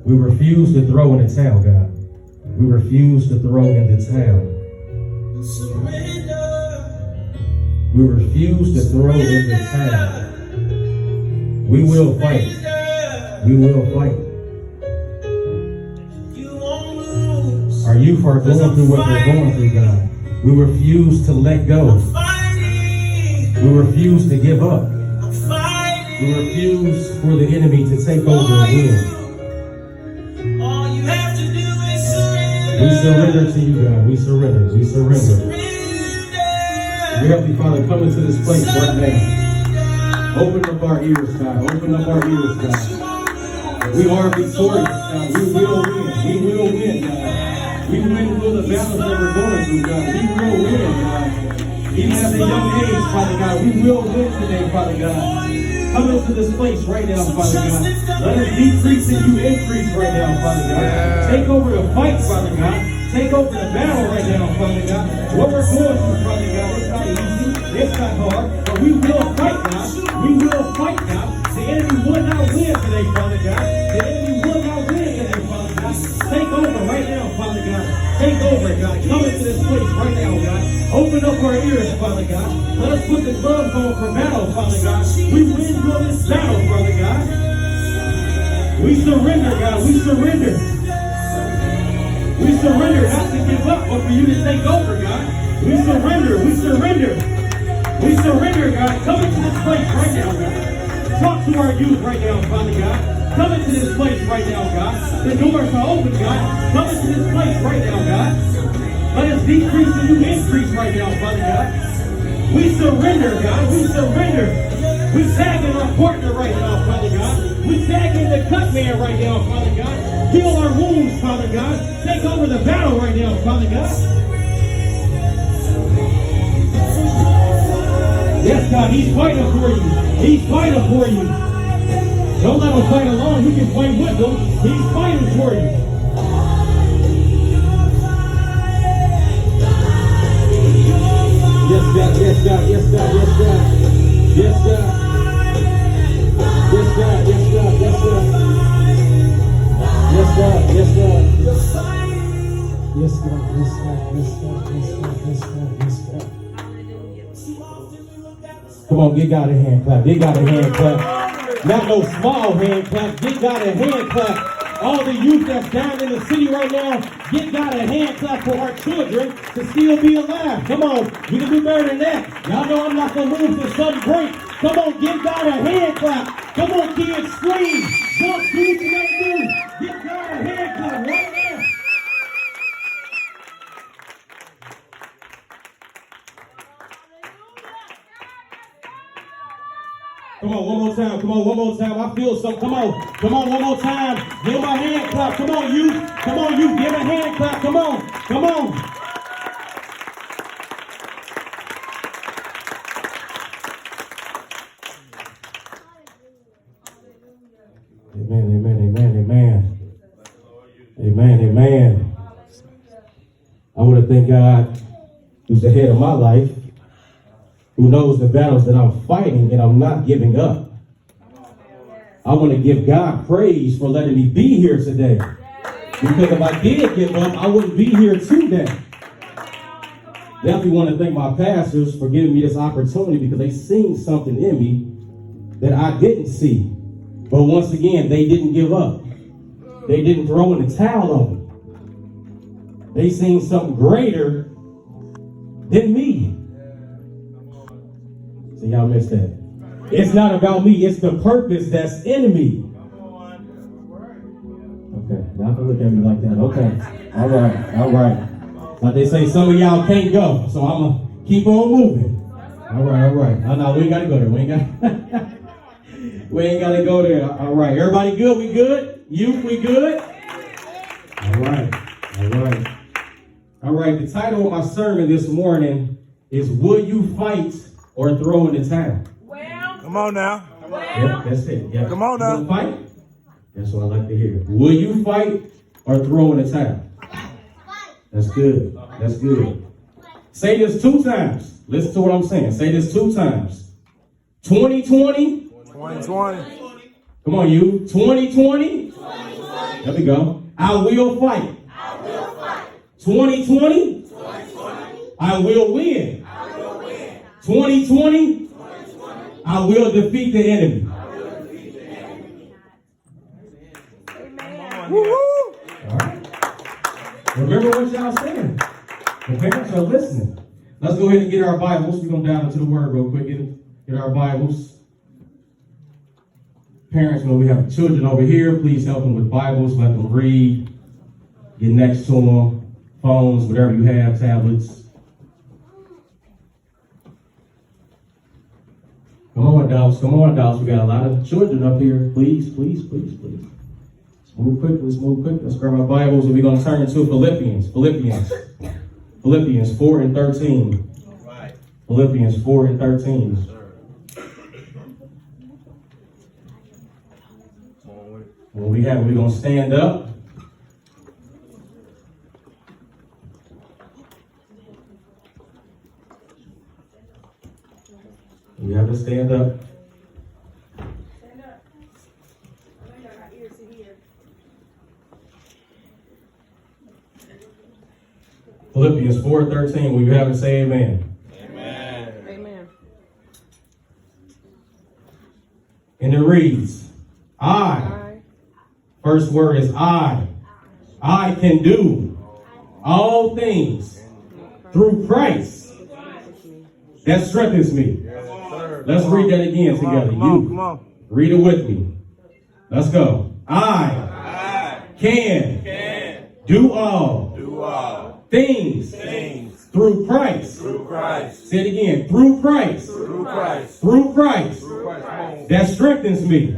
We refuse to throw in the towel, God. We refuse to throw in the towel. We refuse to throw in the towel. We will fight. We will fight. Our youth are going through what they're going through, God. We refuse to let go. We refuse to give up. We refuse for the enemy to take over again. We surrender to you, God. We surrender. We surrender. Dear Heavenly Father, come into this place right now. Open up our ears, God. Open up our ears, God. We are victorious, God. We will win. We will win, God. We win through the battles that we're going through, God. We will win, God. Even at a young age, Father God, we will win today, Father God. Come into this place right now, Father God. Let us decrease and you increase right now, Father God. Take over the fight, Father God. Take over the battle right now, Father God. What we're going through, Father God, it's not easy. It's not hard. But we will fight, God. We will fight, God. The enemy will not win today, Father God. The enemy will not win today, Father God. Take over right now, Father God. Take over, God. Come into this place right now, God. Open up our ears, Father God. Let us put the gloves on for battle, Father God. We win through this battle, Father God. We surrender, God. We surrender. We surrender not to give up, but for you to take over, God. We surrender. We surrender. We surrender, God. Come into this place right now, God. Talk to our youth right now, Father God. Come into this place right now, God. The doors are open, God. Come into this place right now, God. Let us decrease and you increase right now, Father God. We surrender, God. We surrender. We tag in our partner right now, Father God. We tag in the cut man right now, Father God. Heal our wounds, Father God. Take over the battle right now, Father God. Yes, God, he's fighting for you. He's fighting for you. Don't let him fight alone. You can fight with him. He's fighting for you. Yes, God, yes, God, yes, God, yes, God. Yes, God. Yes, God, yes, God, yes, God. Yes, God, yes, God. Yes, God, yes, God, yes, God, yes, God, yes, God, yes, God. Come on, give God a hand clap. Give God a hand clap. Not no small hand clap. Give God a hand clap. All the youth that's down in the city right now, give God a hand clap for our children to still be alive. Come on, we can do better than that. Y'all know I'm not going to move to something great. Come on, give God a hand clap. Come on, kids, scream. Jump, do what you got to do. Give God a hand clap right now. Come on, one more time. Come on, one more time. I feel something. Come on. Come on, one more time. Give him a hand clap. Come on, you. Come on, you. Give him a hand clap. Come on. Come on. Amen, amen, amen, amen. Amen, amen. I want to thank God who's the head of my life, who knows the battles that I'm fighting and I'm not giving up. I want to give God praise for letting me be here today. Because if I did give up, I wouldn't be here today. Definitely want to thank my pastors for giving me this opportunity because they seen something in me that I didn't see. But once again, they didn't give up. They didn't throw in the towel on me. They seen something greater than me. So y'all missed that. It's not about me. It's the purpose that's in me. Okay. Y'all can look at me like that. Okay. All right. All right. Like they say, some of y'all can't go. So I'm going to keep on moving. All right. All right. Oh, no, we ain't got to go there. We ain't got to go there. All right. Everybody good? We good? Youth, we good? All right. All right. All right. The title of my sermon this morning is Will You Fight or Throw in the Towel? Well, come on now. Well, yeah, that's it. Yeah. Come on now. Fight? That's what I like to hear. Will you fight or throw in the towel? That's good. That's good. Say this 2 times. Listen to what I'm saying. Say this 2 times. 2020. 2020. Come on, you. 2020. 2020. There we go. I will fight. 2020, I will win. 2020, I will defeat the enemy. Woo-hoo. All right. Remember what y'all saying. The parents are listening. Let's go ahead and get our Bibles. We're going to dive into the Word real quick. Get our Bibles. Parents, when we have children over here, please help them with Bibles. Let them read. Get next to them. Phones, whatever you have, tablets. Come on, adults. Come on, adults. We got a lot of children up here. Please, please, please, please. Let's move quick. Let's move quick. Let's grab our Bibles and we're going to turn to Philippians. Philippians 4 and 13. All right. Philippians 4 and 13. When we have it, we're going to stand up. We have to stand up. Stand up. I know y'all got ears to hear. Philippians 4:13. Will you have it? Say amen. Amen. Amen. And it reads, I. First word is I. I can do all things through Christ that strengthens me. Let's read that again together. Come on. Read it with me. Let's go. I can do all things through Christ. Say it again. Through Christ. That strengthens me.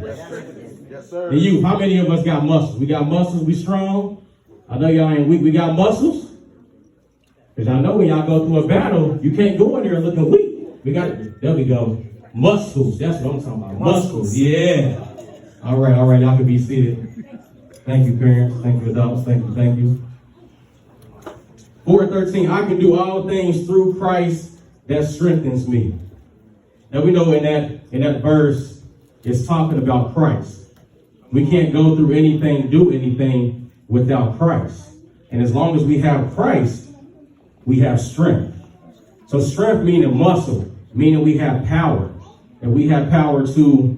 Yes, sir. And you, how many of us got muscles? We got muscles, we strong. I know y'all ain't weak. We got muscles. Because I know when y'all go through a battle, you can't go in there looking weak. There we go. Muscles. That's what I'm talking about. Muscles. Yeah. All right. Y'all can be seated. Thank you, parents. Thank you, adults. Thank you. 4:13. I can do all things through Christ that strengthens me. Now we know in that verse, it's talking about Christ. We can't go through anything, do anything without Christ. And as long as we have Christ, we have strength. So strength meaning muscle, meaning we have power. And we have power to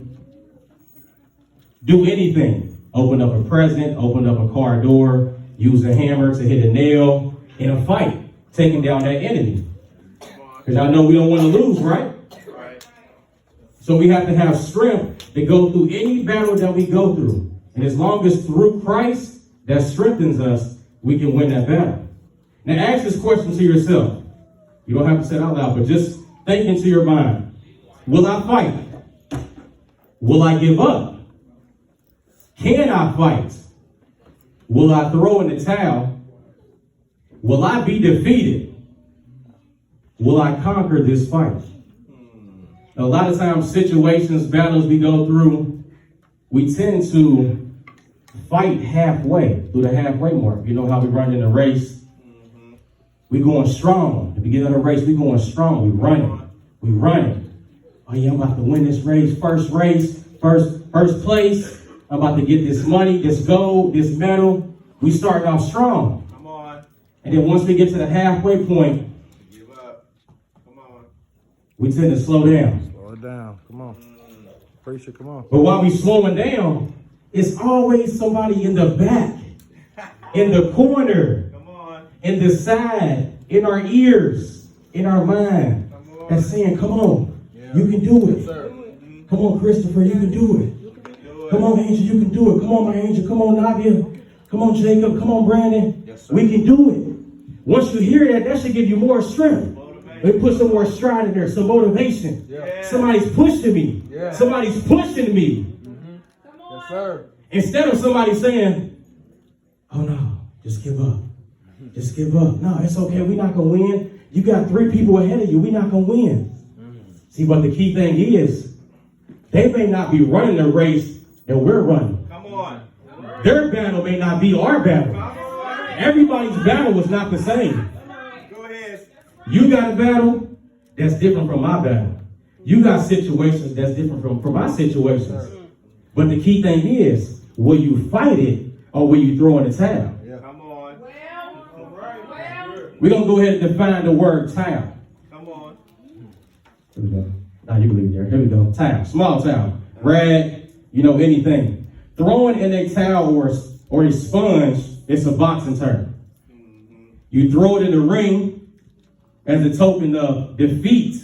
do anything. Open up a present, open up a car door, use a hammer to hit a nail in a fight, taking down that enemy. Because I know we don't want to lose, right? So we have to have strength to go through any battle that we go through. And as long as through Christ that strengthens us, we can win that battle. Now ask this question to yourself. You don't have to say it out loud, but just think into your mind. Will I fight? Will I give up? Can I fight? Will I throw in the towel? Will I be defeated? Will I conquer this fight? A lot of times, situations, battles we go through, we tend to fight halfway, through the halfway mark. You know how we run in a race? We going strong. At the beginning of the race, we going strong. We running. Oh yeah, I'm about to win this race, first place. I'm about to get this money, this gold, this medal. We start off strong. Come on. And then once we get to the halfway point, Give up. Come on. we tend to slow down. Slow it down. Come on. Preacher, come on. But while we slowing down, it's always somebody in the back, in the corner, Come on. in the side, in our ears, in our mind, that's saying, come on, you can do it. Sir. Come on, Christopher, you can do it. Come on, Angel, you can do it. Come on, my angel. Come on, Nadia. Come on, Jacob. Come on, Brandon. Yes, sir. We can do it. Once you hear that, that should give you more strength. We put some more stride in there, some motivation. Yeah. Somebody's pushing me. Yeah. Somebody's pushing me. Yes, sir. Instead of somebody saying, oh no, just give up. Just give up. No, it's okay. We're not going to win. You got 3 people ahead of you. We're not going to win. See, but the key thing is, they may not be running the race that we're running. Come on. Their battle may not be our battle. Everybody's battle is not the same. Go ahead. You got a battle that's different from my battle. You got situations that's different from my situations. But the key thing is, will you fight it or will you throw in the towel? Come on. Well. We're going to go ahead and define the word towel. Come on. Here we go. Now you can leave it there. Here we go. Towel. Small towel. Rag, anything. Throwing in a towel or a sponge, it's a boxing term. You throw it in the ring as a token of defeat,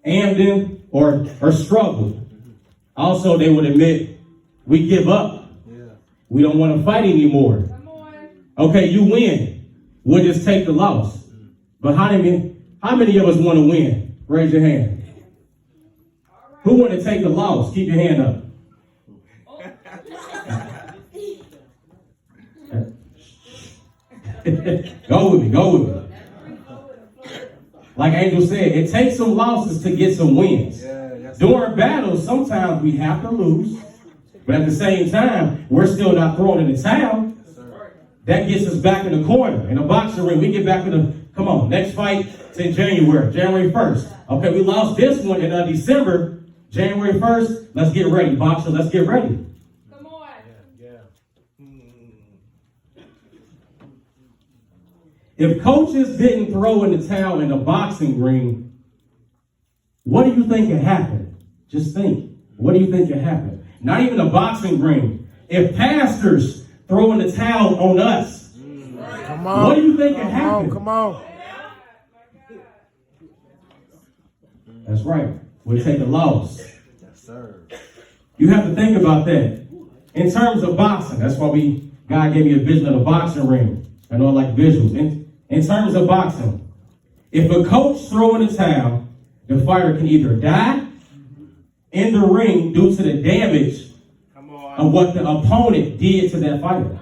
amden, or struggle. Also, they would admit, we give up. We don't want to fight anymore. Come on. Okay, you win. We'll just take the loss. But how many of us want to win? Raise your hand. Who want to take the loss? Keep your hand up. Go with me. Like Angel said, it takes some losses to get some wins. During battles, sometimes we have to lose. But at the same time, we're still not throwing in the towel. That gets us back in the corner. In a boxing ring, we get back in the, come on, next fight is in January 1st. Okay, we lost this one in December. January 1st, let's get ready. Boxer, let's get ready. Come on. If coaches didn't throw in the towel in the boxing ring, what do you think could happen? Just think. What do you think could happen? Not even a boxing ring. If pastors throw in the towel on us, Come on. what do you think could happen? Come on. That's right. We'll take a loss. Yes, sir. You have to think about that. In terms of boxing, that's why God gave me a vision of the boxing ring. I know I like visuals. In terms of boxing, if a coach throw in the towel, the fighter can either die in the ring due to the damage of what the opponent did to that fighter.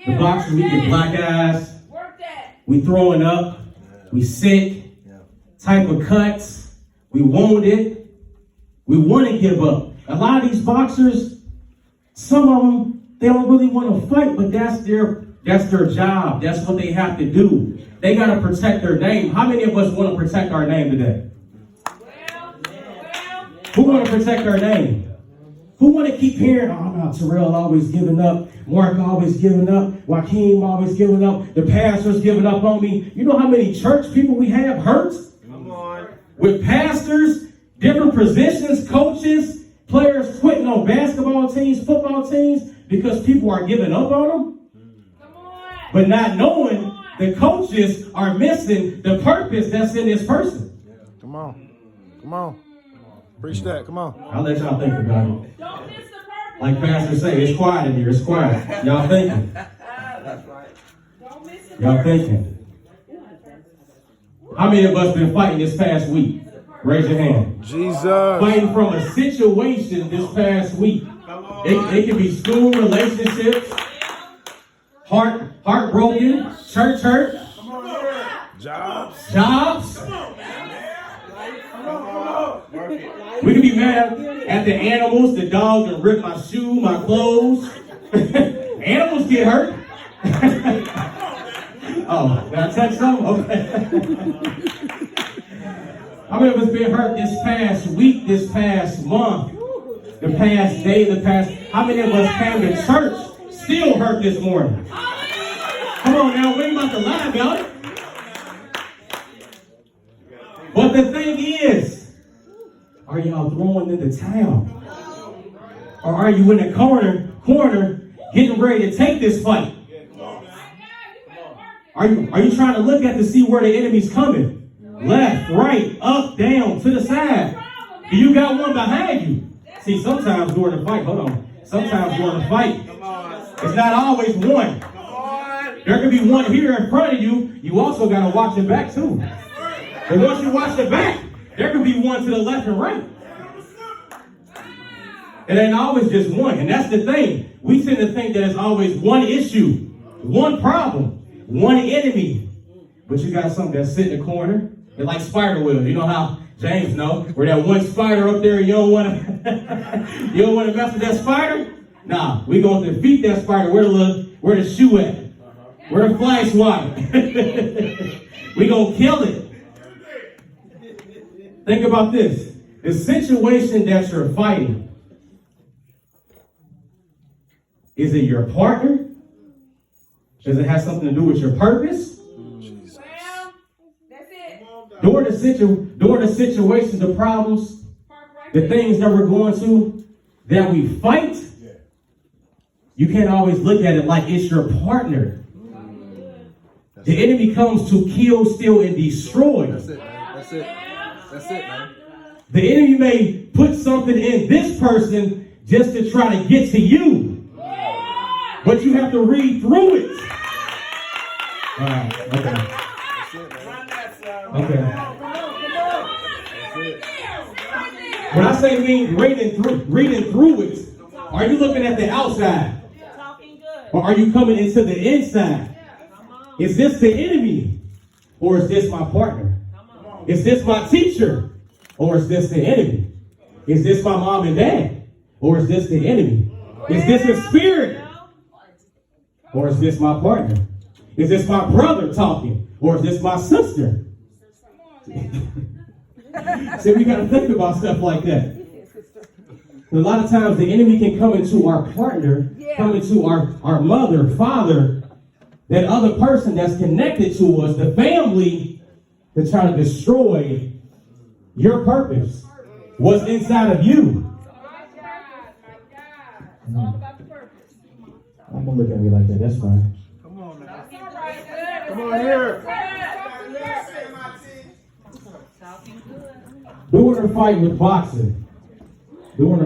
The boxers, we get black eyes, Work that. we throwing up, we sick, type of cuts, we wounded, we want to give up. A lot of these boxers, some of them, they don't really want to fight, but that's their job. That's what they have to do. They got to protect their name. How many of us want to protect our name today? Who want to protect our name? Who want to keep hearing, oh no, Terrell always giving up, Mark always giving up, Joaquin always giving up, the pastor's giving up on me. You know how many church people we have hurt? Come on. With pastors, different positions, coaches, players quitting on basketball teams, football teams, because people are giving up on them. But not knowing the coaches are missing the purpose that's in this person. Come on. Come on. Preach that. Come on. I'll let y'all think about it. Don't miss the purpose. Like Pastor say, it's quiet in here. It's quiet. Y'all thinking. Don't miss the Y'all purpose. thinking. How many of us been fighting this past week? Raise your hand. Jesus. Fighting from a situation this past week. It can be school relationships, heartbroken, church hurt, jobs. We can be mad at the animals. The dog that ripped my shoe, my clothes. Animals get hurt. Oh, did I touch something? Okay. How many of us been hurt this past week, this past month, the past day, how many of us came to church still hurt this morning? Come on now, we ain't about to lie about it. But the thing is, are y'all throwing in the towel? Or are you in the corner getting ready to take this fight? Are you trying to look at to see where the enemy's coming? Left, right, up, down, to the side. Do you got one behind you? See, sometimes during the fight, sometimes during the fight, it's not always one. There could be one here in front of you. You also got to watch your back too. And once you watch the back, there could be one to the left and right. It ain't always just one. And that's the thing. We tend to think that it's always one issue, one problem, one enemy. But you got something that's sitting in the corner. It's like spider webs. You know how James know where that one spider up there, you don't want to mess with that spider? Nah, we gonna defeat that spider. Where the shoe at? Where the fly swatter? We gonna kill it. Think about this. The situation that you're fighting, Is it your partner? Does it have something to do with your purpose? Well, that's it. During the situations, the problems, the things that we're going through, that we fight, you can't always look at it like it's your partner. The enemy comes to kill, steal, and destroy. That's it, man. That's it. That's it, man. The enemy may put something in this person just to try to get to you. But you have to read through it. Okay. That's it, man. Okay. That's it. When I say reading through it, are you looking at the outside? Or are you coming into the inside? Is this the enemy? Or is this my partner? Is this my teacher? Or is this the enemy? Is this my mom and dad? Or is this the enemy? Is this a spirit? Or is this my partner? Is this my brother talking? Or is this my sister? See, we got to think about stuff like that. A lot of times the enemy can come into our partner, come into our mother, father, that other person that's connected to us, the family, to try to destroy your purpose. What's inside of you? My God. It's all about the purpose. I'm gonna look at me like that. That's fine. Come on, man. All right, good. Come on here. During a fight with boxing, during a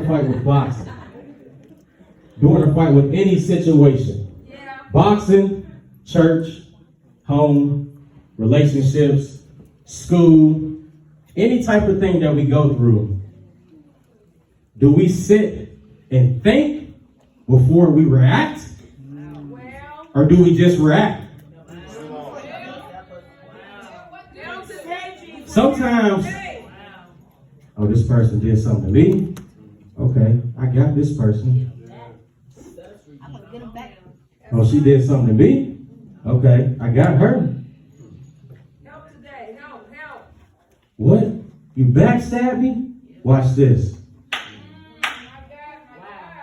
fight with any situation, boxing, church, home, relationships, school, any type of thing that we go through, do we sit and think before we react? Or do we just react? Sometimes, oh, this person did something to me. Okay, I got this person. Oh, she did something to me. Okay, I got her. Help today. Help. What? You backstabbed me? Watch this.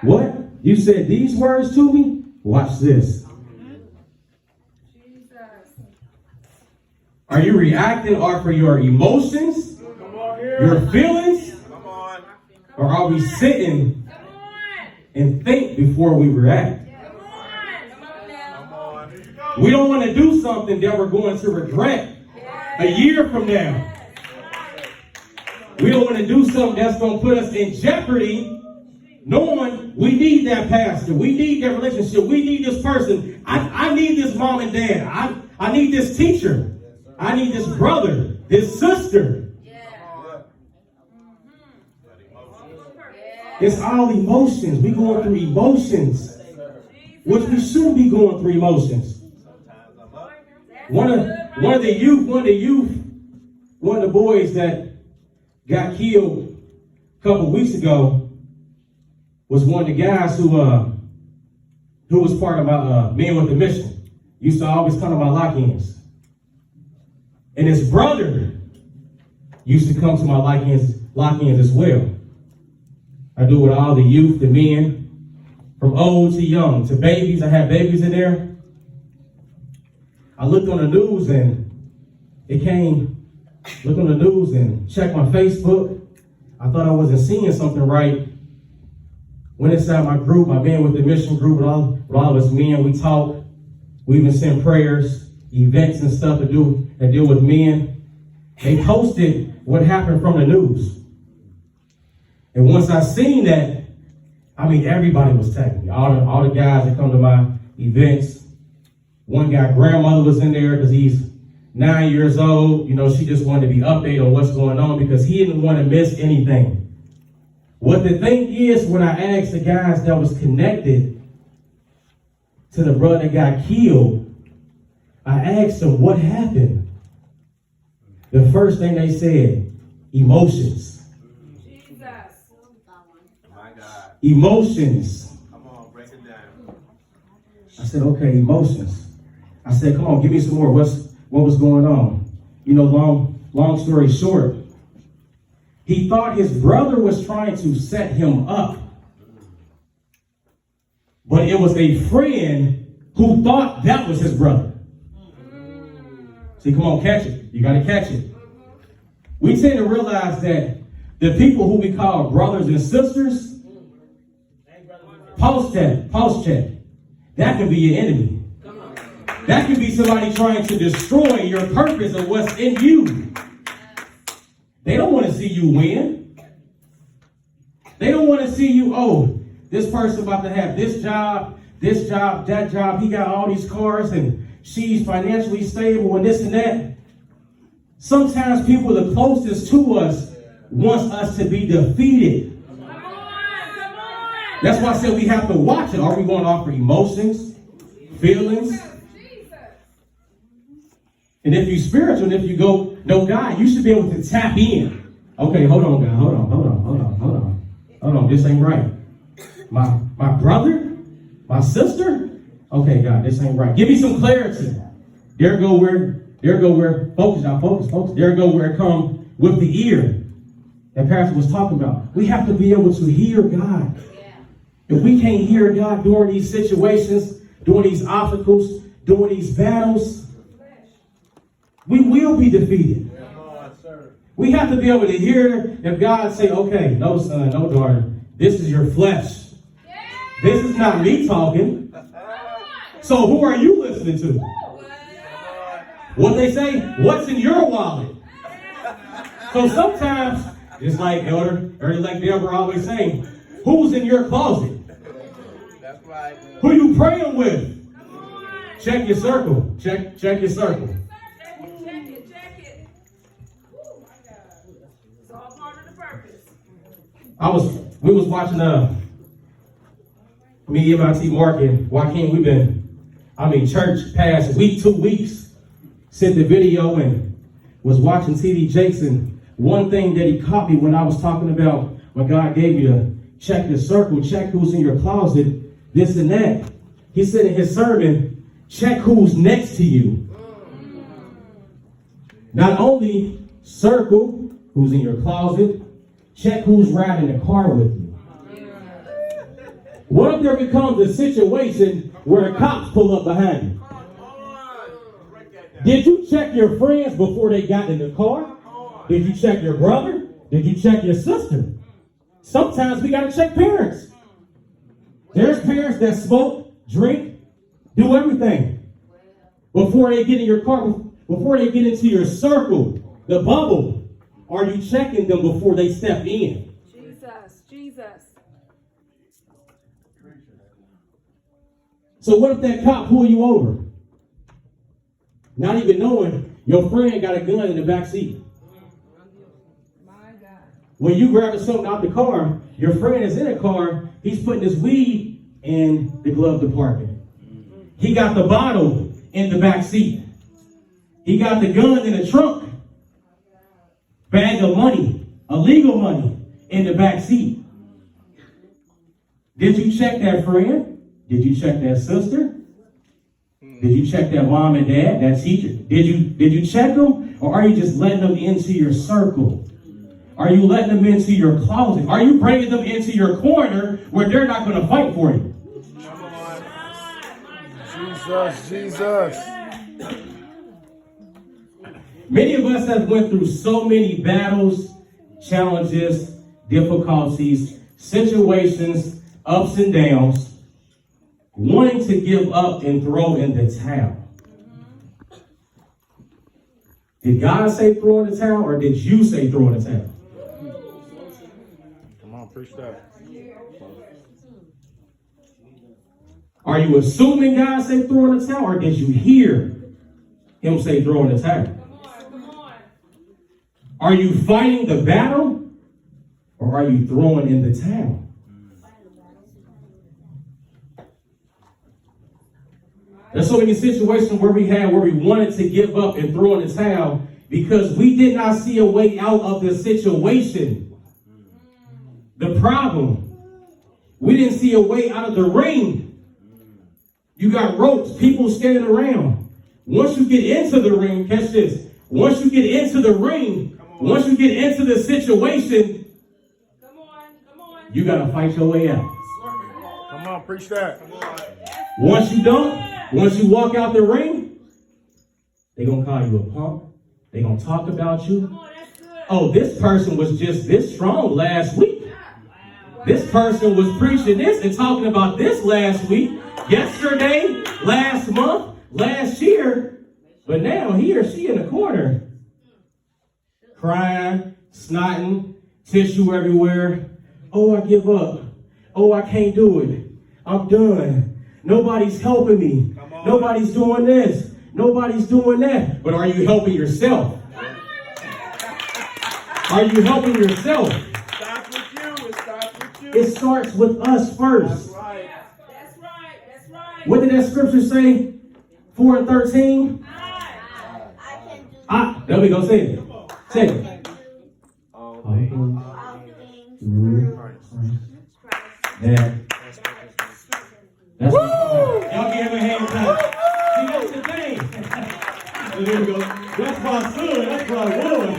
What? You said these words to me? Watch this. Are you reacting or for your emotions, your feelings? Or are we sitting and think before we react? We don't want to do something that we're going to regret a year from now. We don't want to do something that's going to put us in jeopardy, knowing we need that pastor, we need that relationship, we need this person. I need this mom and dad. I need this teacher. I need this brother, this sister. It's all emotions. We going through emotions, which we shouldn't be going through emotions. One of the boys that got killed a couple of weeks ago was one of the guys who was part of my Men with the Mission. Used to always come to my lock-ins. And his brother used to come to my lock-ins as well. I do with all the youth, the men, from old to young, to babies. I have babies in there. I looked on the news and looked on the news and checked my Facebook. I thought I wasn't seeing something right. Went inside my group, my Men with the Mission group, with all of us men. We talked. We even sent prayers, events and stuff that deal with men. They posted what happened from the news. And once I seen that, everybody was tagging me. All the guys that come to my events. One guy, grandmother was in there because he's 9 years old. She just wanted to be updated on what's going on because he didn't want to miss anything. What the thing is, when I asked the guys that was connected to the brother that got killed, I asked them what happened. The first thing they said, emotions. Emotions. Come on, break it down. I said, okay, emotions. I said, come on, give me some more. What was going on? Long story short, he thought his brother was trying to set him up. But but it was a friend who thought that was his brother. See, come on, catch it. You got to catch it. We tend to realize that the people who we call brothers and sisters, pulse check. That can be your enemy. That can be somebody trying to destroy your purpose of what's in you. They don't want to see you win. They don't want to see you, oh, this person about to have this job, that job. He got all these cars and she's financially stable and this and that. Sometimes people the closest to us wants us to be defeated. Come on. That's why I said we have to watch it. Are we going to offer emotions, feelings? And if you're spiritual, and if you go, no, God, you should be able to tap in. Okay, hold on, God. Hold on. This ain't right. My brother? My sister? Okay, God, this ain't right. Give me some clarity. There go where, focus, y'all, focus. There go where it comes with the ear that Pastor was talking about. We have to be able to hear God. If we can't hear God during these situations, during these obstacles, during these battles, we will be defeated. We have to be able to hear if God say, okay, no son, no daughter, this is your flesh. This is not me talking. So who are you listening to? What they say, what's in your wallet? So sometimes, it's like Elder, or like Deborah always saying, who's in your closet? That's right. Who you praying with? Check your circle. Check your circle. Check it. Oh my God. It's all part of the purpose. We was watching me, MIT, Mark, and Joaquin, church past week, 2 weeks, sent the video and was watching TD Jakes, and one thing that he caught me when I was talking about when God gave you to check your circle, check who's in your closet, this and that. He said in his sermon, check who's next to you. Not only circle who's in your closet, check who's riding the car with you. What if there becomes a situation where cops pull up behind you? Did you check your friends before they got in the car? Did you check your brother? Did you check your sister? Sometimes we got to check parents. There's parents that smoke, drink, do everything before they get in your car, before they get into your circle, the bubble. Are you checking them before they step in? Jesus. So what if that cop pull you over? Not even knowing your friend got a gun in the back seat. My God. When you grabbing something out the car, your friend is in a car, he's putting his weed in the glove compartment. He got the bottle in the back seat. He got the gun in the trunk. Bag of money, illegal money, in the back seat. Did you check that friend? Did you check that sister? Did you check that mom and dad, that teacher? Did you check them? Or are you just letting them into your circle? Are you letting them into your closet? Are you bringing them into your corner where they're not going to fight for you? Jesus. Many of us have went through so many battles, challenges, difficulties, situations, ups and downs, wanting to give up and throw in the towel. Did God say throw in the towel, or did you say throw in the towel? Come on, preach that. Are you assuming God say throw in the towel, or did you hear him say throw in the towel? Come on. Are you fighting the battle, or are you throwing in the towel? There's so many situations where we wanted to give up and throw in the towel because we did not see a way out of the situation. The problem, we didn't see a way out of the ring. You got ropes, people standing around. Once you get into the ring, catch this. Once you get into the ring, once you get into the situation, Come on. you got to fight your way out. Come on, preach that. Once you don't, once you walk out the ring, they're going to call you a punk. They're going to talk about you. Come on, that's good. Oh, this person was just this strong last week. This person was preaching this and talking about this last week, yesterday, last month, last year. But now he or she in the corner, crying, snotting, tissue everywhere. Oh, I give up. Oh, I can't do it. I'm done. Nobody's helping me. Nobody's doing this. Nobody's doing that. But are you helping yourself? Are you helping yourself? It starts with us first. That's right. That's right. What did that scripture say? 4:13. There we go. Say it. Say it. That's what y'all give him a hand clap. See, that's the thing. There we go. That's my son. That's my woman.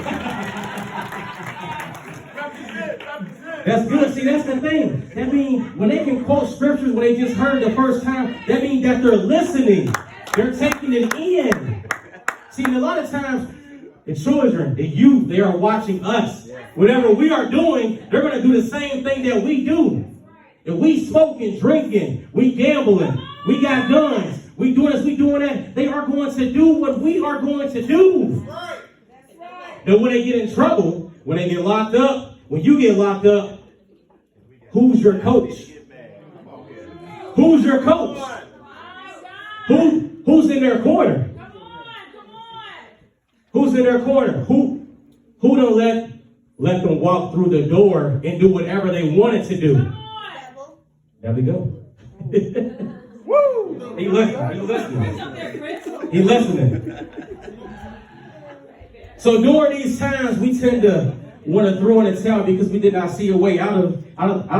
That's good. See, that's the thing. That means when they can quote scriptures when they just heard the first time, that means that they're listening. They're taking it in. See, a lot of times, the children, the youth, they are watching us. Whatever we are doing, they're going to do the same thing that we do. If we smoking, drinking, we gambling, we got guns, we doing this, we doing that, they are going to do what we are going to do. Then when they get in trouble, when they get locked up, when you get locked up, who's your coach? Who's your coach? Who's in their corner? Who's in their corner? Who don't let them walk through the door and do whatever they wanted to do? There we go. Woo! He listening. He listening. So during these times, we tend to want to throw in the towel because we did not see a way out of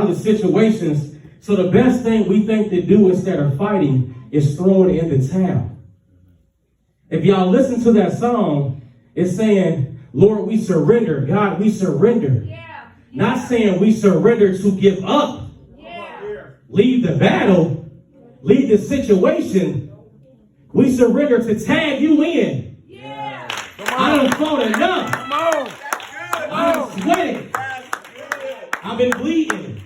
the situations. So the best thing we think to do instead of fighting is throwing in the towel. If y'all listen to that song, it's saying, Lord, we surrender. God, we surrender. Yeah. Not saying we surrender to give up. Leave the battle, leave the situation. We surrender to tag you in. Yeah. I done fought enough. Come on. I done sweated. I've been bleeding.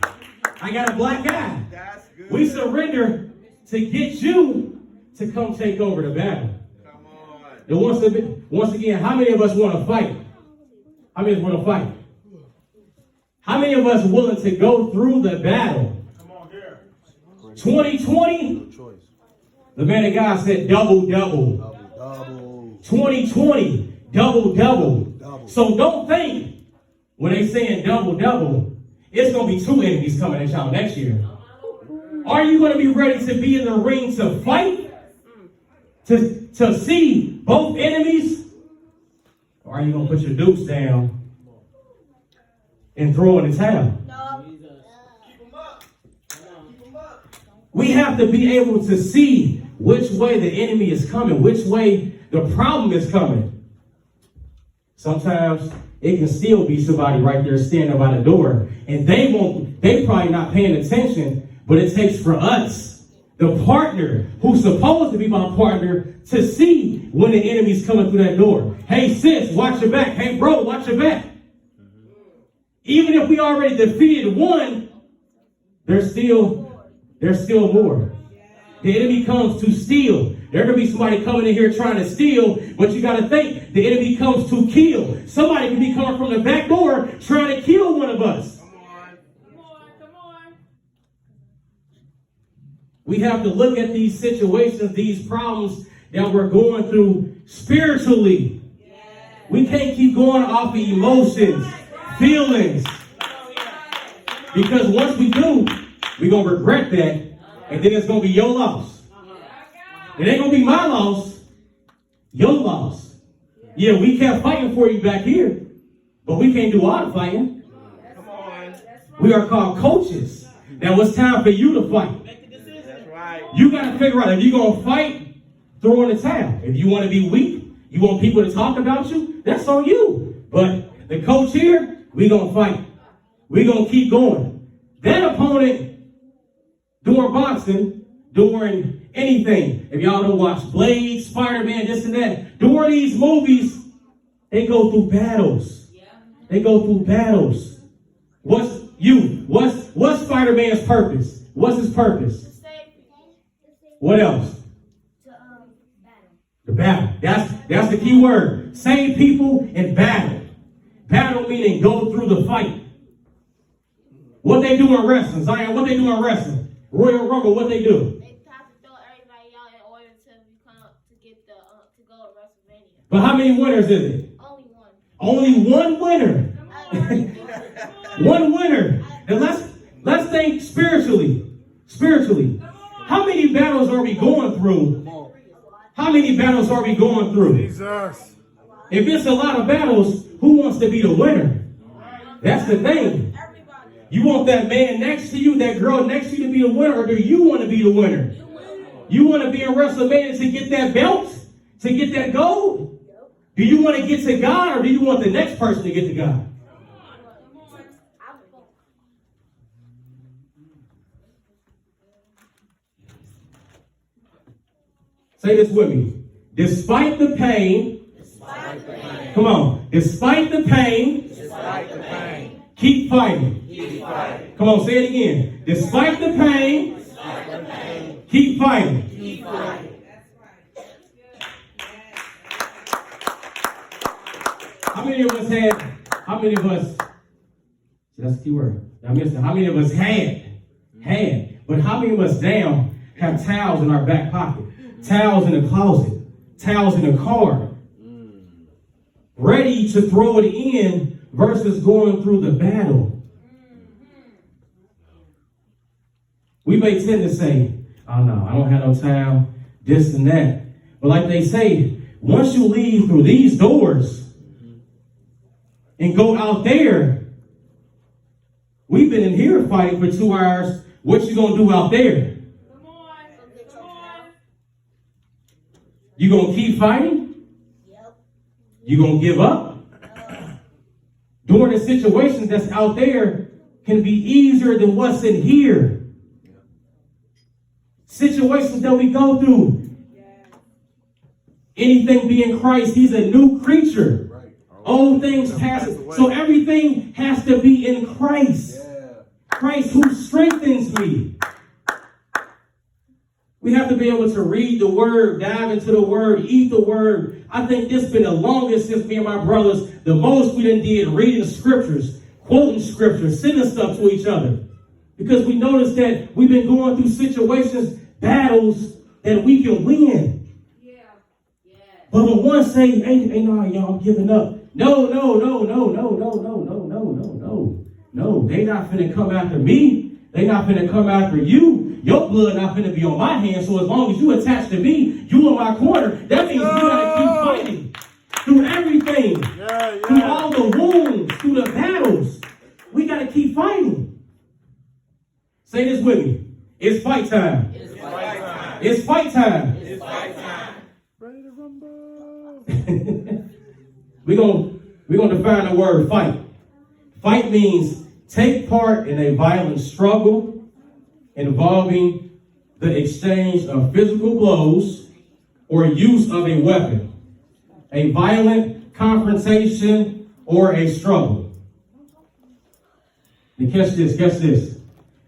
I got a black eye. We surrender to get you to come take over the battle. And once again, how many of us want to fight? How many of us want to fight? How many of us are willing to go through the battle? 2020, the man of God said double. 2020, double. So don't think when they saying double, it's going to be two enemies coming at y'all next year. Are you going to be ready to be in the ring to fight? To see both enemies? Or are you going to put your dukes down and throw in the towel? We have to be able to see which way the enemy is coming, which way the problem is coming. Sometimes it can still be somebody right there standing by the door, and they probably not paying attention, but it takes for us, the partner, who's supposed to be my partner, to see when the enemy's coming through that door. Hey sis, watch your back. Hey bro, watch your back. Even if we already defeated one, there's still more. The enemy comes to steal. There's going to be somebody coming in here trying to steal, but you got to think, the enemy comes to kill. Somebody can be coming from the back door trying to kill one of us. Come on. We have to look at these situations, these problems that we're going through spiritually. We can't keep going off of emotions, feelings. Because once we do, we're going to regret that, and then it's going to be your loss. It ain't going to be my loss, your loss. Yeah, we kept fighting for you back here, but we can't do all the fighting. We are called coaches. Now it's time for you to fight. You got to figure out if you're going to fight, throw in the towel. If you want to be weak, you want people to talk about you, that's on you. But the coach here, we're going to fight. We're going to keep going. That opponent, during boxing, during anything. If y'all don't watch Blade, Spider-Man, this and that, during these movies, they go through battles. They go through battles. What's Spider-Man's purpose? What's his purpose? What else? The battle. That's the key word. Save people and battle. Battle meaning go through the fight. What they do in wrestling, Zion, what they do in wrestling? Royal Rumble, what they do? They have to throw everybody out in order to get to go to WrestleMania. But how many winners is it? Only one. Only one winner. One winner. And let's think spiritually. Spiritually. How many battles are we going through? How many battles are we going through? Jesus. If it's a lot of battles, who wants to be the winner? That's the thing. You want that man next to you, that girl next to you to be the winner, or do you want to be the winner? You want to be in WrestleMania to get that belt? To get that gold? Do you want to get to God, or do you want the next person to get to God? Say this with me. Despite the pain, come on. Despite the pain, keep fighting. Come on, say it again. Despite the pain, keep fighting. How many of us, that's the key word. I missed it. How many of us had, but how many of us now have towels in our back pocket? Towels in the closet, towels in the car, ready to throw it in versus going through the battle. We may tend to say, oh no, I don't have no towel, this and that. But like they say, once you leave through these doors and go out there, we've been in here fighting for 2 hours. What you gonna do out there? You gonna keep fighting? Yep. You gonna give up? During the situations that's out there can be easier than what's in here. Situations that we go through. Anything being Christ, he's a new creature. Right. Old things pass. So everything has to be in Christ. Yeah. Christ who strengthens me. We have to be able to read the word, dive into the word, eat the word. I think this has been the longest since me and my brothers, the most we done did reading scriptures, quoting scriptures, sending stuff to each other. Because we noticed that we've been going through situations, battles that we can win. Yeah. But when one say, hey, no, y'all, I'm giving up. No. They not finna come after me. They not finna come after you. Your blood not finna be on my hands, so as long as you attached to me, you in my corner, that means we gotta keep fighting. Through everything. Through all the wounds, through the battles. We gotta keep fighting. Say this with me. It's fight time. It's fight time. It's fight time. It's fight time. Ready to rumble. We're gonna define the word fight. Fight means take part in a violent struggle involving the exchange of physical blows or use of a weapon, a violent confrontation, or a struggle. Now catch this.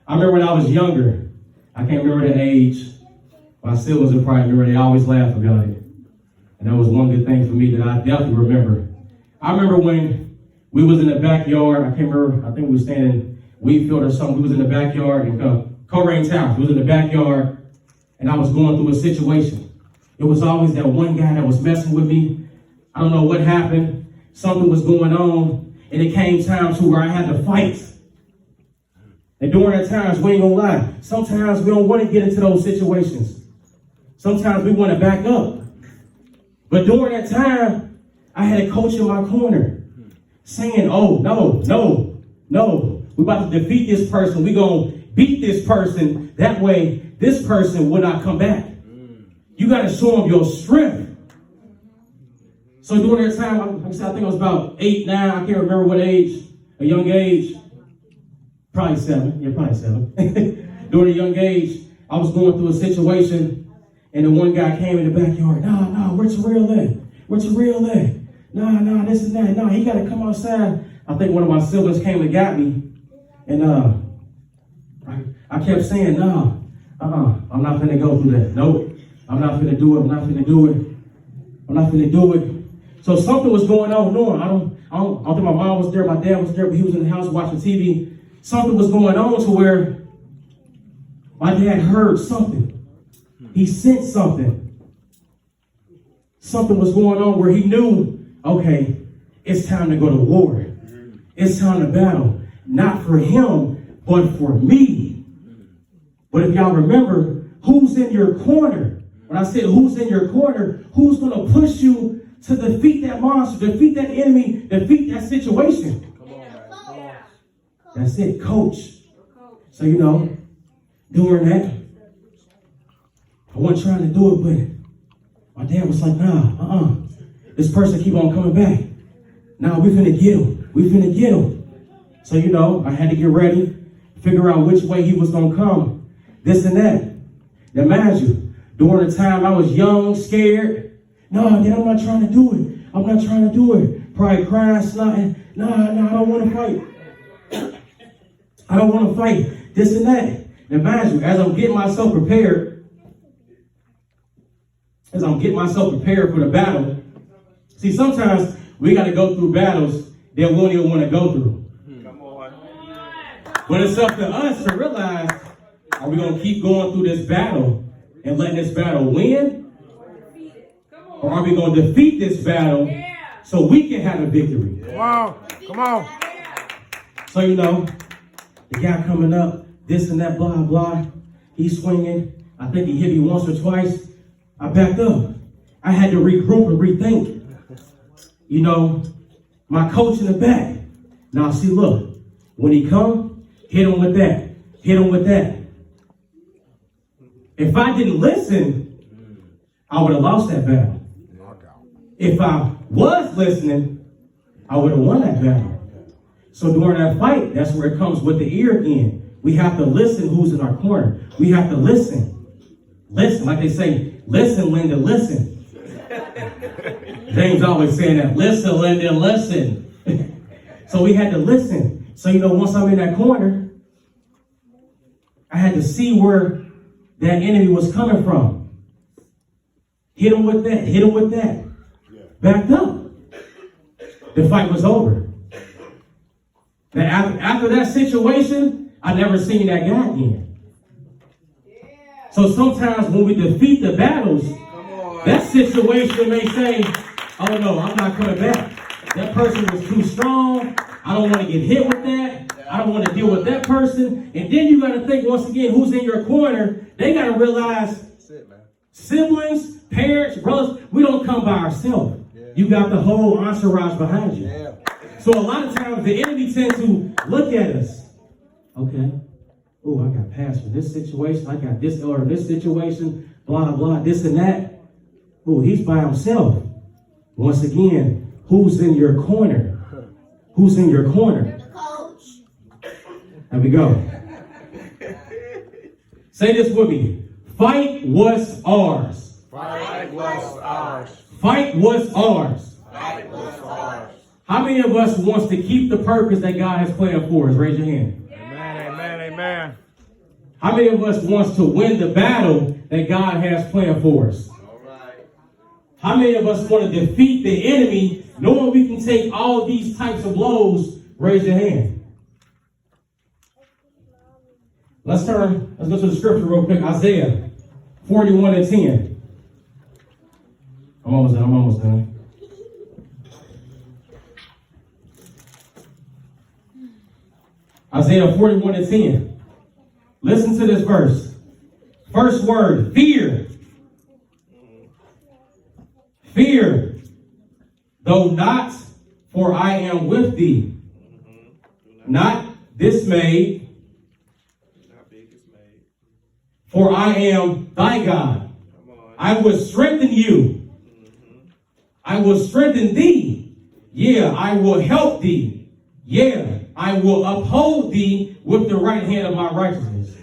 I remember when I was younger, I can't remember the age, my siblings would probably remember, they always laugh about it. And that was one good thing for me that I definitely remember. I remember when we was in the backyard, I can't remember, I think we were staying in Wheatfield or something, we was in the backyard in Coleraine Town. We was in the backyard, and I was going through a situation. It was always that one guy that was messing with me. I don't know what happened. Something was going on, and it came time to where I had to fight. And during that times, we ain't gonna lie, sometimes we don't want to get into those situations. Sometimes we want to back up. But during that time, I had a coach in my corner saying, oh, no. We're about to defeat this person. We're going to beat this person. That way, this person will not come back. You got to show them your strength. So during that time, like I said, I think I was about 8, 9. I can't remember what age, a young age. Probably 7. Yeah, probably 7. during a young age, I was going through a situation, and the one guy came in the backyard. Nah, where's Terrell at? Where's Terrell at? Nah, this and that. Nah, he got to come outside. I think one of my siblings came and got me, and I kept saying, I'm not finna go through that. Nope, I'm not finna do it. I'm not finna do it. So something was going on. No, I don't think my mom was there. My dad was there, but he was in the house watching TV. Something was going on to where my dad heard something. He sensed something. Something was going on where he knew, okay, it's time to go to war. It's time to battle. Not for him, but for me. But if y'all remember, who's in your corner? When I said who's in your corner, who's going to push you to defeat that monster, defeat that enemy, defeat that situation? That's it, coach. So, during that, I wasn't trying to do it, but my dad was like, nah, this person keep on coming back. Nah, we finna get him. So, I had to get ready, figure out which way he was gonna come, this and that. Now, mind you, during the time I was young, scared, no, Dad, I'm not trying to do it. Probably crying, snotting, nah, I don't want to fight. This and that. Now, mind you, as I'm getting myself prepared for the battle, see, sometimes we got to go through battles that we don't even want to go through. Come on. But it's up to us to realize, are we going to keep going through this battle and letting this battle win? Or are we going to defeat this battle so we can have a victory? Come on. So, the guy coming up, this and that, blah, blah. He's swinging. I think he hit me once or twice. I backed up. I had to regroup and rethink. My coach in the back. Now, see, look. When he come, hit him with that. If I didn't listen, I would have lost that battle. If I was listening, I would have won that battle. So during that fight, that's where it comes with the ear again. We have to listen who's in our corner. We have to listen. Listen, like they say, listen, Linda, listen. James always saying that, listen, Linda, listen. So we had to listen. So, once I'm in that corner, I had to see where that enemy was coming from. Hit him with that. Backed up. The fight was over. Now, after that situation, I never seen that guy again. So sometimes when we defeat the battles, that situation may say, oh no, I'm not coming back. That person was too strong. I don't want to get hit with that. I don't want to deal with that person. And then you got to think once again, who's in your corner. They got to realize siblings, parents, brothers, we don't come by ourselves. You got the whole entourage behind you. So a lot of times the enemy tends to look at us. Okay. Oh, I got passed for this situation. I got this or this situation. Blah, blah, this and that. Oh, he's by himself. Once again, who's in your corner? Who's in your corner? The coach. There we go. Say this with me. Fight was ours. Fight was ours. Fight was ours. Fight was ours. How many of us wants to keep the purpose that God has planned for us? Raise your hand. Amen. How many of us wants to win the battle that God has planned for us? All right. How many of us want to defeat the enemy knowing we can take all these types of blows? Raise your hand. Let's go to the scripture real quick. Isaiah 41 and 10. I'm almost done. Isaiah 41 and 10. Listen to this verse. First word, fear. Fear, though not, for I am with thee. Not dismayed, for I am thy God. I will strengthen you. I will strengthen thee. Yeah, I will help thee. Yeah, I will uphold thee with the right hand of my righteousness.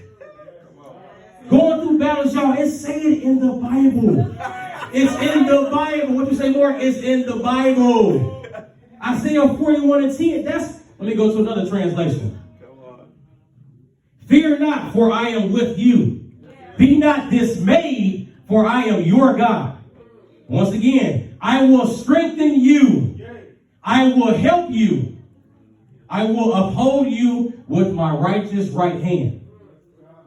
Going through battles, y'all, it's saying in the Bible. It's in the Bible. What you say, Lord? It's in the Bible. Isaiah 41:10. Let me go to another translation. Fear not, for I am with you. Be not dismayed, for I am your God. Once again, I will strengthen you. I will help you. I will uphold you with my righteous right hand.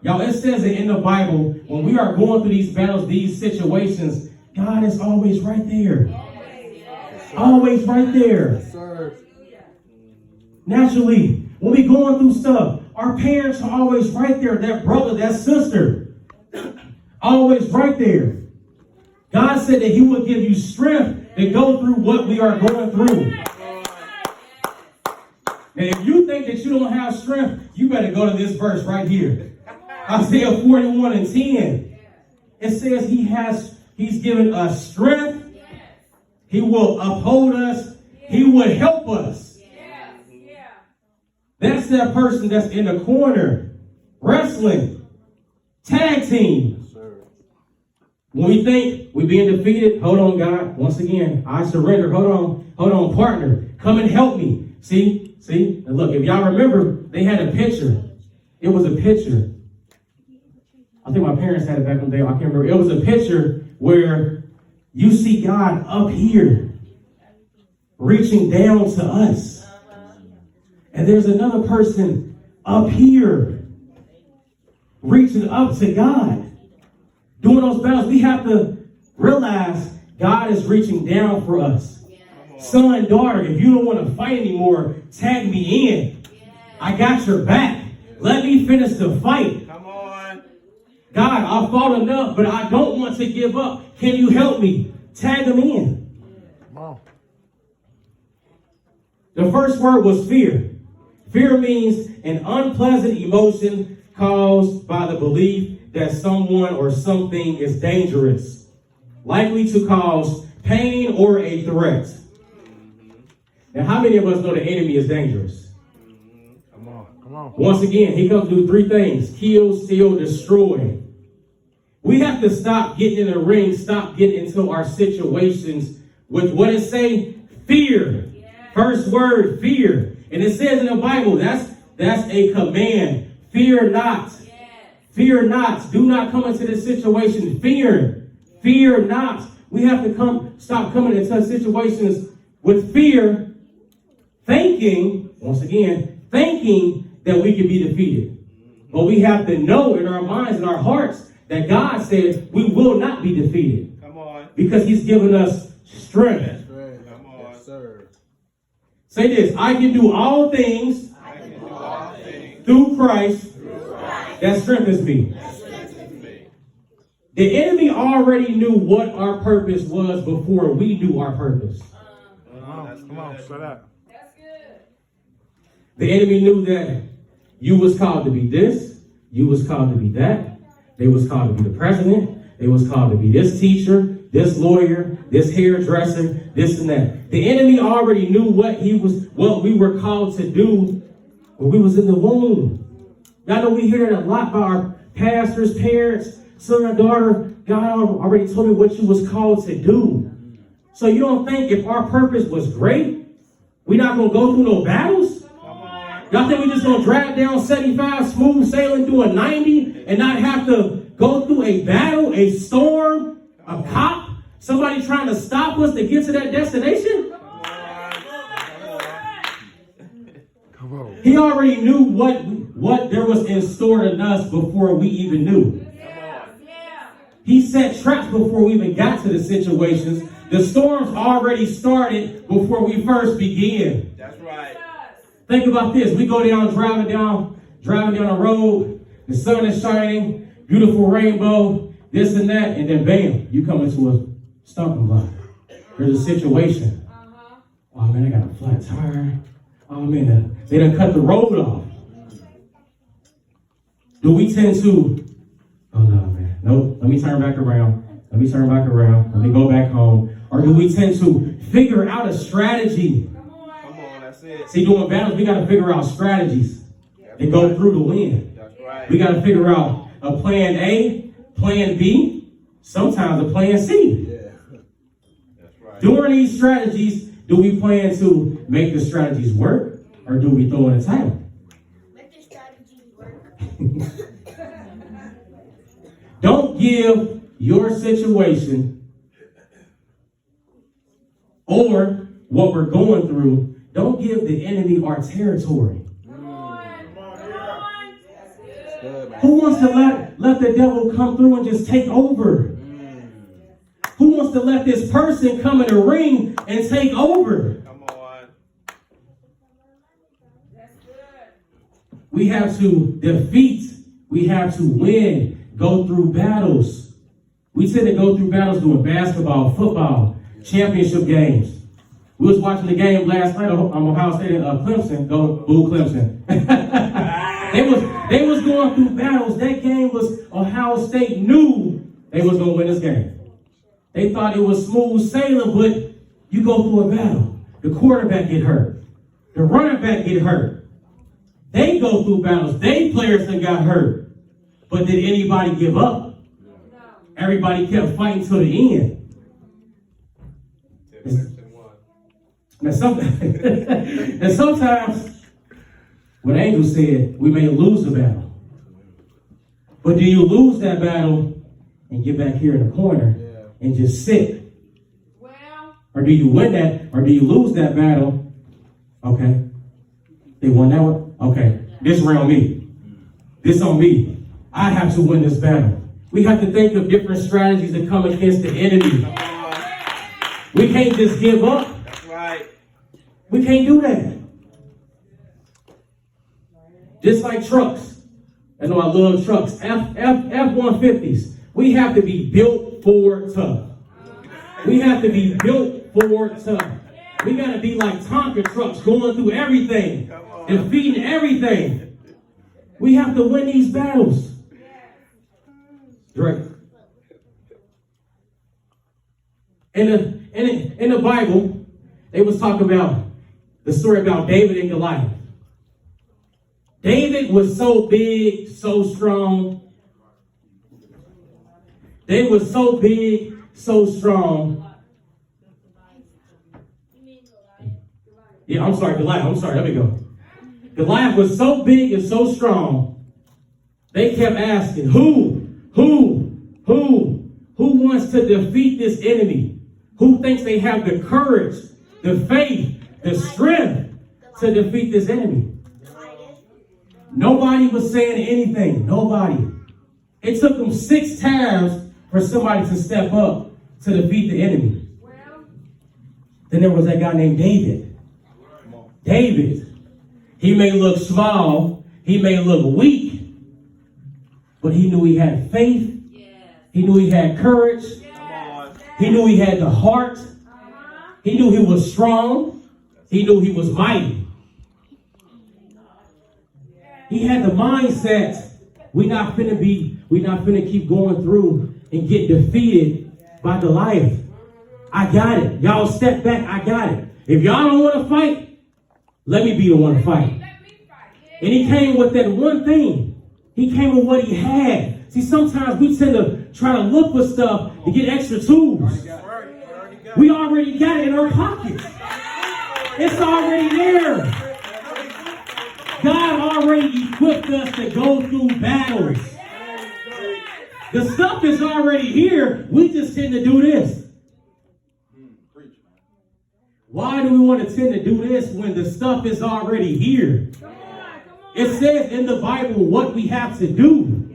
Y'all, it says it in the Bible, when we are going through these battles, these situations, God is always right there. Always right there. Naturally, when we going through stuff, our parents are always right there. That brother, that sister, always right there. God said that he will give you strength to go through what we are going through. And if you think that you don't have strength, you better go to this verse right here. Isaiah 41:10. It says he's given us strength. He will uphold us. He will help us. That's that person that's in the corner, wrestling, tag team. When we think we're being defeated, hold on, God. Once again, I surrender. Hold on, partner. Come and help me. See? And look, if y'all remember, they had a picture. It was a picture. I think my parents had it back in the day. I can't remember. It was a picture where you see God up here, reaching down to us. And there's another person up here, reaching up to God. Doing those battles, we have to realize God is reaching down for us. Son, daughter, if you don't want to fight anymore, tag me in. I got your back. Let me finish the fight. Come on. God, I fought enough, but I don't want to give up. Can you help me? Tag them in. Come on. The first word was fear. Fear means an unpleasant emotion caused by the belief that someone or something is dangerous, likely to cause pain or a threat. Now, how many of us know the enemy is dangerous? Come on. Once again, he comes to do three things: kill, steal, destroy. We have to stop getting in the ring, stop getting into our situations with what it say? Fear. First word, fear. And it says in the Bible, that's a command. Fear not. Fear not. Do not come into this situation. Fear not. We have to stop coming into situations with fear, thinking that we can be defeated. But we have to know in our minds and our hearts that God said we will not be defeated. Come on. Because he's given us strength. Come on. Yes, sir. Say this: I can do all things through Christ that strengthens me. The enemy already knew what our purpose was before we knew our purpose. Come on, shut up. That's good. The enemy knew that you was called to be this, you was called to be that. They was called to be the president. They was called to be this teacher, this lawyer, this hairdresser, this and that. The enemy already knew what we were called to do when we was in the womb. Y'all know we hear that a lot by our pastors, parents, son and daughter. God already told me what you was called to do. So you don't think if our purpose was great, we're not going to go through no battles? Y'all think we just going to drive down 75 smooth sailing doing 90 and not have to go through a battle, a storm, a cop, somebody trying to stop us to get to that destination? Come on. He already knew what there was in store in us before we even knew. He set traps before we even got to the situations. The storms already started before we first began. That's right. Think about this. We go down, driving down the road. The sun is shining, beautiful rainbow, this and that, and then bam, you come into a stumbling block. There's a situation. Oh man, I got a flat tire. Oh man, they done cut the road off. Do we tend to, oh no man, nope, let me turn back around. Let me go back home. Or do we tend to figure out a strategy? Come on, that's it. See, doing battles, we got to figure out strategies that go through to win. That's right. We got to figure out a plan A, plan B, sometimes a plan C. That's right. During these strategies, do we plan to make the strategies work or do we throw in a towel? Make the strategies work. Don't give your situation or what we're going through, don't give the enemy our territory. Come on. Come on. That's good. Who wants to let the devil come through and just take over? Who wants to let this person come in the ring and take over? Come on. That's good. We have to defeat. We have to win. Go through battles. We tend to go through battles doing basketball, football, championship games. We was watching the game last night on Ohio State and Clemson. Go Boo Clemson. They was going through battles. That game was Ohio State knew they was going to win this game. They thought it was smooth sailing, but you go through a battle. The quarterback get hurt. The running back get hurt. They go through battles. They players that got hurt. But did anybody give up? No. Everybody kept fighting till the end. 10-10-1. And sometimes, what Angel said, we may lose the battle. But do you lose that battle and get back here in the corner and just sit? Well, Or do you win that, or do you lose that battle? Okay. They won that one? Okay. This round me. This on me. I have to win this battle. We have to think of different strategies to come against the enemy. Come on. We can't just give up. That's right. We can't do that. Just like trucks. I know I love trucks. F-150s. We have to be built for tough. We have to be built for tough. We got to be like Tonka trucks going through everything, defeating everything. We have to win these battles. Right. In the Bible, they was talking about the story about David and Goliath. David was so big, so strong. They were so big, so strong. You mean Goliath? Yeah, I'm sorry, Goliath. I'm sorry, let me go. Goliath was so big and so strong, they kept asking, who wants to defeat this enemy? Who thinks they have the courage, the faith, the strength to defeat this enemy? Goliath. Nobody was saying anything. Nobody. It took them 6 times for somebody to step up to defeat the enemy. well, Then there was that guy named David. David. He may look small. He may look weak. But he knew he had faith. He knew he had courage. Come on. He knew he had the heart. He knew he was strong. He knew he was mighty. He had the mindset, we're not finna keep going through and get defeated by Goliath. I got it. Y'all step back. I got it. If y'all don't want to fight, let me be the one to fight. let me fight. Yeah. And he came with that one thing. He came with what he had. See, sometimes we tend to try to look for stuff to get extra tools. We already got it in our pockets. It's already there. God already equipped us to go through battles. The stuff is already here. We just tend to do this. Why do we want to tend to do this when the stuff is already here? Come on. It says in the Bible what we have to do.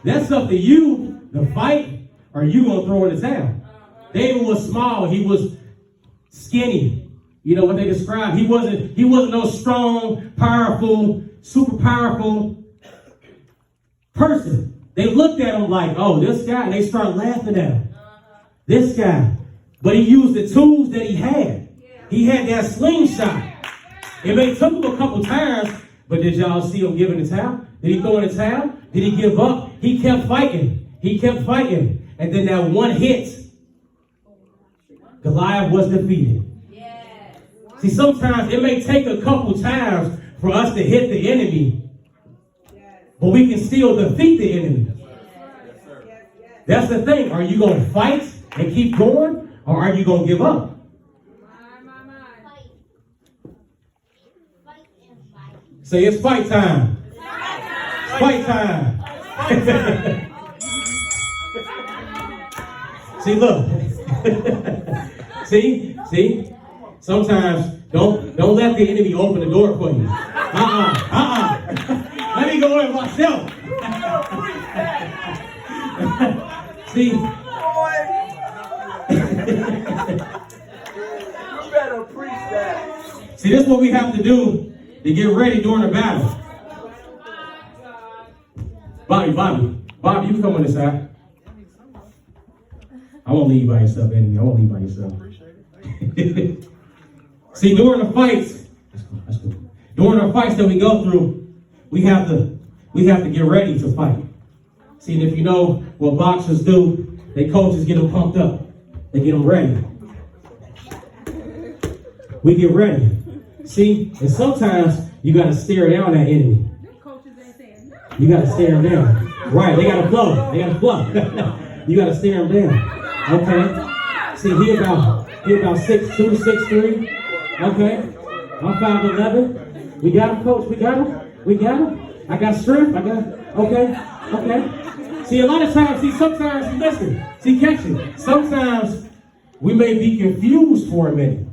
That's up to you to fight, or you gonna throw in the towel. David was small. He was skinny. You know what they described? He wasn't no strong, powerful, super powerful person. They looked at him like, oh, this guy, and they started laughing at him. This guy. But he used the tools that he had. He had that slingshot. It may took him a couple times, but did y'all see him giving the towel? Did he throw in the towel? Did he give up? He kept fighting. He kept fighting. And then that one hit, Goliath was defeated. See, sometimes it may take a couple times for us to hit the enemy. but we can still defeat the enemy. That's the thing. Are you going to fight and keep going, or are you going to give up? Say it's fight time. Fight time. See, look. see. Sometimes don't let the enemy open the door for you. Let me go in myself. See. You better preach that. See, this is what we have to do to get ready during the battle. Bobby, you can come on this side. I won't leave you by yourself, enemy. I won't leave you by yourself. See, during the fights, that's cool. During the fights that we go through, we have to get ready to fight. See, and if you know what boxers do, they coaches get them pumped up. They get them ready. We get ready. See, and sometimes you got to stare down that enemy. You got to stare him down. Right, they got to flow. You got to stare him down. Okay. See, he about 6'2", 6'3". Okay. I'm 5'11". We got him, coach. We got him. I got strength. Okay. See, a lot of times, sometimes, listen. See, catch it. Sometimes we may be confused for a minute.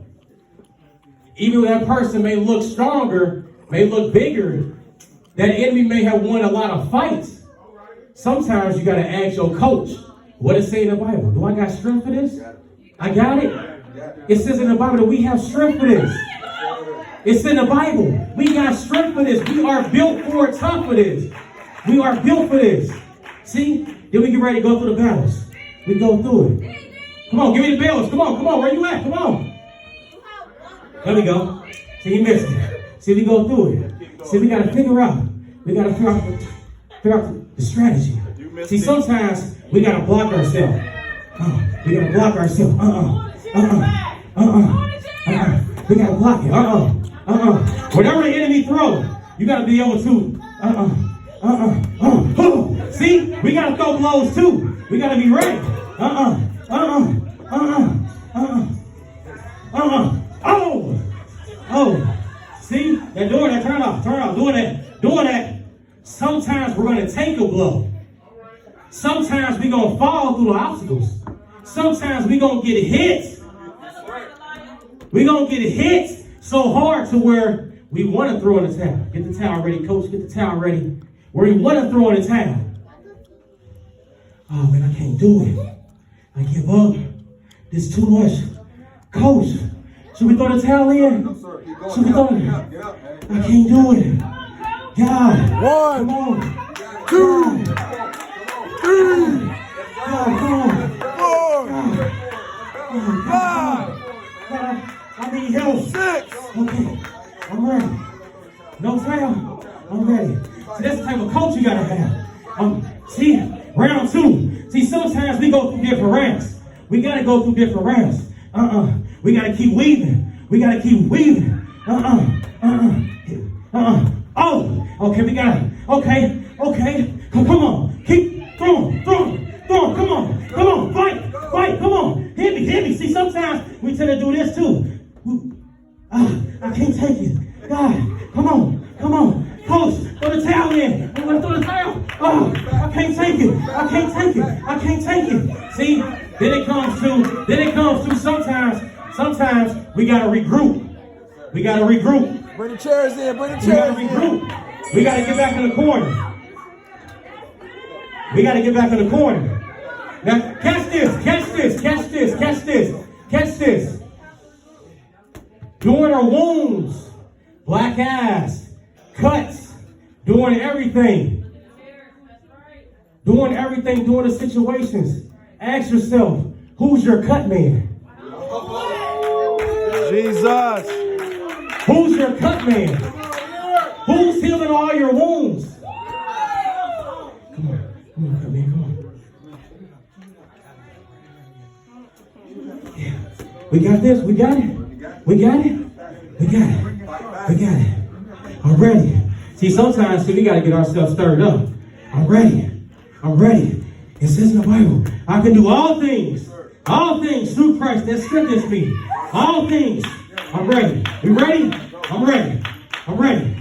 Even though that person may look stronger, may look bigger, that enemy may have won a lot of fights. Sometimes you got to ask your coach, what it say in the Bible? Do I got strength for this? I got it. It says in the Bible that we have strength for this. It's in the Bible. We got strength for this. We are built for tough for this. We are built for this. See? Then we get ready to go through the battles. We go through it. Come on, give me the bells. Come on. Where you at? Come on. There we go. See, you missed it. See, we go through it. See, we got to figure out the strategy. See, sometimes we got to block ourselves. We got to block ourselves. We got to block it. Whatever the enemy throws, you got to be able to. See, we got to throw blows too. We got to be ready. Oh. See, that door, that turn off, doing that. Sometimes we're going to take a blow. Sometimes we're going to fall through the obstacles. Sometimes we're going to get hit. We're going to get hit so hard to where we want to throw in the towel. Get the towel ready, coach. Get the towel ready. Where we want to throw in the towel. Oh, man, I can't do it. I give up. This is too much. Coach, should we throw the towel in? Should we throw it? I can't do it. God. 1, come on. 2, 3, God, come on. 4, 5, I need help. 6. Okay, I'm ready. No towel. I'm ready. See, that's the type of coach you gotta have. See, round 2. See, sometimes we go through different rounds. We gotta go through different rounds. We gotta keep weaving. Oh, okay, we got it. Okay. Come on. Keep throwing. Come on. Fight. Come on. Hit me. See, sometimes we tend to do this too. I can't take it. God, come on. Coach, throw the towel in. I'm going to throw the towel. Oh, I can't take it. See, then it comes to sometimes we got to regroup. Bring the chairs in. We got to regroup. We got to get back in the corner. Now, catch this. During our wounds, black eyes, cuts, doing everything, during the situations, ask yourself, who's your cut man? Jesus. Who's your cut man? Who's healing all your wounds? Come on, cut man, come on. Yeah. We got this, we got it. I'm ready. See, sometimes we got to get ourselves stirred up. I'm ready. I'm ready. It says in the Bible, I can do all things through Christ that strengthens me. All things. I'm ready. You ready? I'm ready. I'm ready.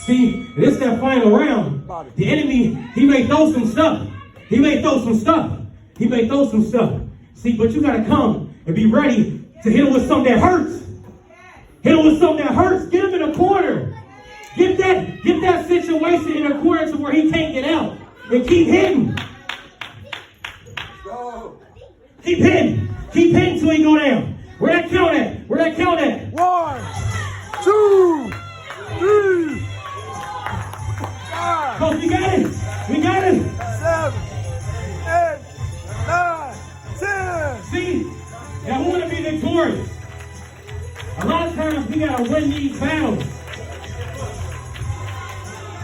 See, this is that final round. The enemy, he may throw some stuff. He may throw some stuff. He may throw some stuff. See, but you got to come and be ready to hit him with something that hurts. Hit him with something that hurts. Get him in a corner. Get that situation in a corner to where he can't get out. And keep hitting. Keep hitting. Keep hitting till he go down. Where that count at? Where that count at? 1, 2, 3, 5. Coach, we got it. We got it. 7, 8, 9, 10. See, y'all want to be victorious. A lot of times we got to win these battles.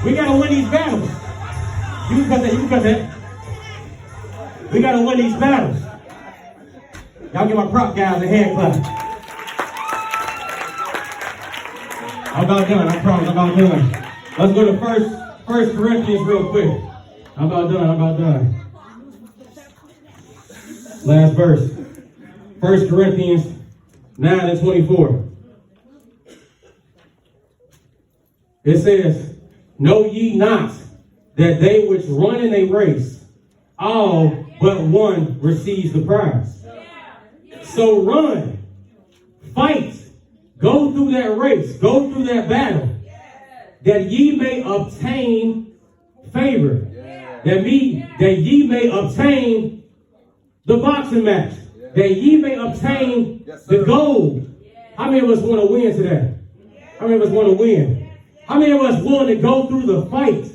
We got to win these battles. You can cut that. You can cut that. We got to win these battles. Y'all give my prop guys a hand clap. I'm about done. I promise I'm about done. Let's go to First Corinthians real quick. I'm about done. I'm about done. Last verse. 1 Corinthians 9:24. It says, know ye not that they which run in a race, all but one receives the prize. So run, fight, go through that race, go through that battle, that ye may obtain favor, that ye may obtain the boxing match, that ye may obtain the gold. How many of us want to win today? How many of us want to win? How many of us willing to go through the fight,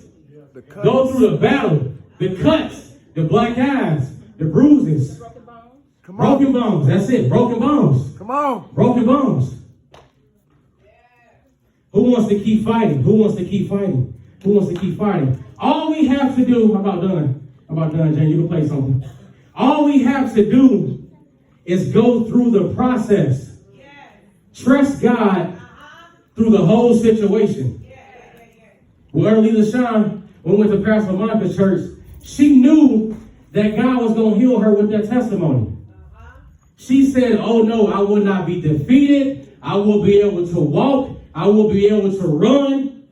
go through the battle, the cuts, the black eyes, the bruises, broken bones? That's it, broken bones. Come on. Broken bones. Who wants to keep fighting? Who wants to keep fighting? Who wants to keep fighting? All we have to do, I'm about done, Jen, you can play something. All we have to do is go through the process. Trust God through the whole situation. Well, Elder LaShawn, when we went to Pastor Monica's church, she knew that God was going to heal her with that testimony. She said, oh no, I will not be defeated. I will be able to walk. I will be able to run.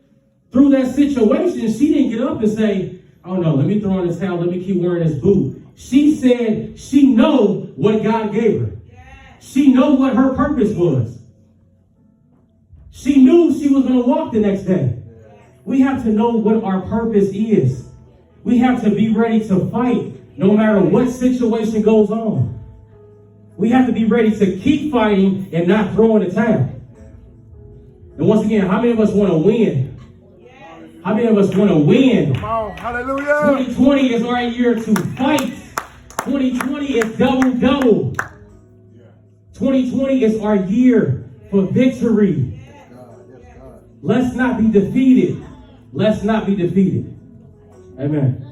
Through that situation, she didn't get up and say, oh no, let me throw on this towel. Let me keep wearing this boot. She said she know what God gave her. She know what her purpose was. She knew she was going to walk the next day. We have to know what our purpose is. We have to be ready to fight no matter what situation goes on. We have to be ready to keep fighting and not throw in the towel. And once again, how many of us want to win? How many of us want to win? Come on. Hallelujah. 2020 is our year to fight. 2020 is double. 2020 is our year for victory. Let's not be defeated. Let's not be defeated. Amen.